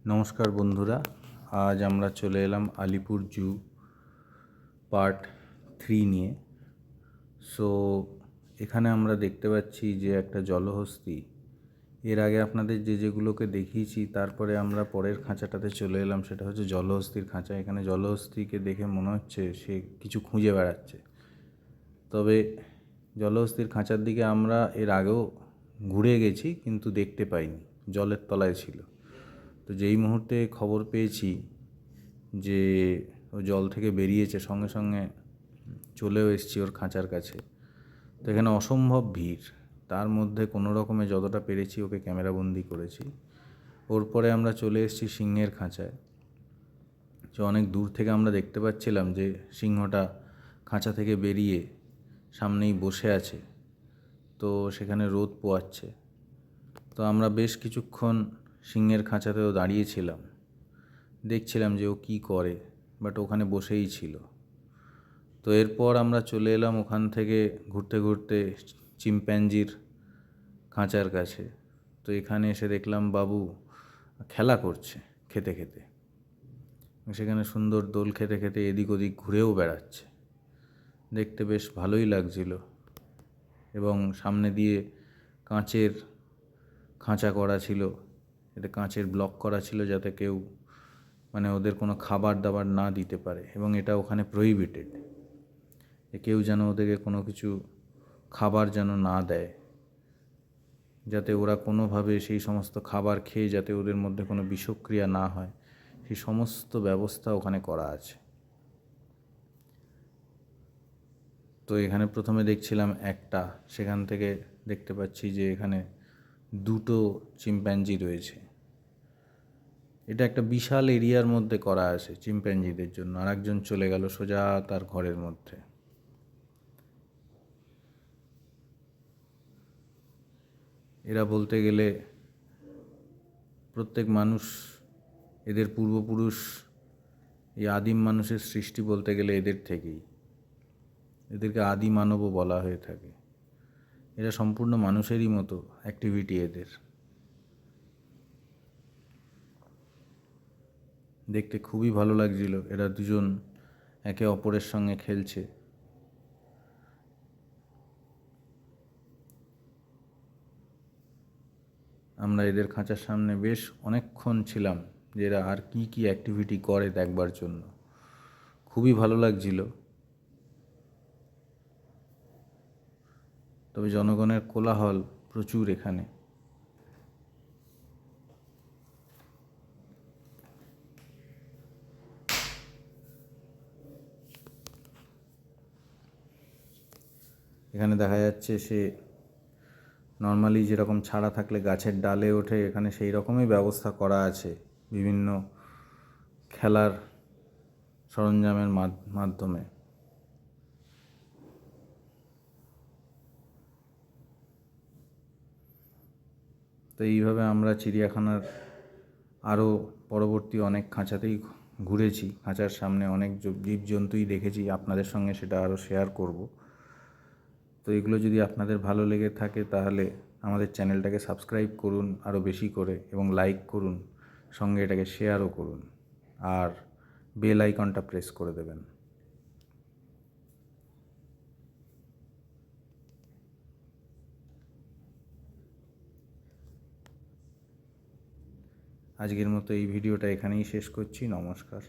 নমস্কার বন্ধুরা, আজ আমরা চলে এলাম আলিপুর জু পার্ট 3 নিয়ে। সো এখানে আমরা দেখতে পাচ্ছি যে একটা জলহস্তী। এর আগে আপনাদের যেগুলোকে দেখিয়েছি, তারপরে আমরা পরের খাঁচাটাতে চলে এলাম, সেটা হচ্ছে জলহস্তির খাঁচা। এখানে জলহস্তিকে দেখে মনে হচ্ছে সে কিছু খুঁজে বেড়াচ্ছে। তবে জলহস্তির খাঁচার দিকে আমরা এর আগেও ঘুরে গেছি, কিন্তু দেখতে পাইনি, জলের তলায় ছিল। তো যেই মুহূর্তে খবর পেয়েছি যে ও জল থেকে বেরিয়েছে, সঙ্গে সঙ্গে চলেও এসেছি ওর খাঁচার কাছে। তো এখানে অসম্ভব ভিড়, তার মধ্যে কোনো রকমে যতটা পেরেছি ওকে ক্যামেরাবন্দি করেছি। ওর পরে আমরা চলে এসেছি সিংহের খাঁচায়। যে অনেক দূর থেকে আমরা দেখতে পাচ্ছিলাম যে সিংহটা খাঁচা থেকে বেরিয়ে সামনেই বসে আছে, তো সেখানে রোদ পোয়াচ্ছে। তো আমরা বেশ কিছুক্ষণ সিংহের খাঁচাতেও দাঁড়িয়েছিলাম, দেখছিলাম যে ও কী করে, বাট ওখানে বসেই ছিল। তো এরপর আমরা চলে এলাম ওখান থেকে ঘুরতে ঘুরতে চিম্প্যাঞ্জির খাঁচার কাছে। তো এখানে এসে দেখলাম বাবু খেলা করছে খেতে খেতে। সেখানে সুন্দর দোল খেতে খেতে এদিক ওদিক ঘুরেও বেড়াচ্ছে, দেখতে বেশ ভালোই লাগছিল। এবং সামনে দিয়ে কাঁচের খাঁচা করা ছিল, এতে কাঁচের ব্লক করা ছিল যাতে কেউ ওদের কোনো খাবার দাবার না দিতে পারে, এবং এটা ওখানে প্রহিবিটেড, কেউ যেন ওদেরকে কোনো কিছু খাবার যেন না দেয়, যাতে ওরা কোনোভাবে সেই সমস্ত খাবার খেয়ে যাতে ওদের মধ্যে কোনো বিষক্রিয়া না হয়, সেই সমস্ত ব্যবস্থা ওখানে করা আছে। তো এখানে প্রথমে দেখছিলাম একটা, সেখান থেকে দেখতে পাচ্ছি যে এখানে দুটো চিম্প্যাঞ্জি রয়েছে। এটা একটা বিশাল এরিয়ার মধ্যে করা আছে চিম্প্যাঞ্জিদের জন্য। আর একজন চলে গেল সোজা তার ঘরের মধ্যে। এরা বলতে গেলে প্রত্যেক মানুষ, এদের পূর্বপুরুষ, এই আদিম মানুষের সৃষ্টি বলতে গেলে এদের থেকেই। এদেরকে আদি মানবও বলা হয়ে থাকে। এরা সম্পূর্ণ মানুষেরই মতো অ্যাক্টিভিটি এদের। দেখতে খুবই ভালো লাগছিল, এরা দুজন একে অপরের সঙ্গে খেলছে। আমরা এদের খাঁচার সামনে বেশ অনেকক্ষণ ছিলাম, যে এরা আর কি কি অ্যাক্টিভিটি করে দেখবার জন্য। খুবই ভালো লাগছিল। তবে জনগণের কোলাহল প্রচুর এখানে। এখানে দেখা যাচ্ছে সে নর্মালি যেরকম ছাড়া থাকলে গাছের ডালে ওঠে, এখানে সেই রকমই ব্যবস্থা করা আছে বিভিন্ন খেলার সরঞ্জামের মাধ্যমে। তো এইভাবে আমরা চিড়িয়াখানার আরও পরবর্তী অনেক খাঁচাতেই ঘুরেছি। খাঁচার সামনে অনেক জীবজন্তুই দেখেছি, আপনাদের সঙ্গে সেটা আরও শেয়ার করব। তো এগুলো যদি আপনাদের ভালো লেগে থাকে তাহলে আমাদের চ্যানেলটাকে সাবস্ক্রাইব করুন আরও বেশি করে, এবং লাইক করুন, সঙ্গে এটাকে শেয়ারও করুন, আর বেল আইকনটা প্রেস করে দেবেন। আজকের মতো এই ভিডিওটা এখানেই শেষ করছি। নমস্কার।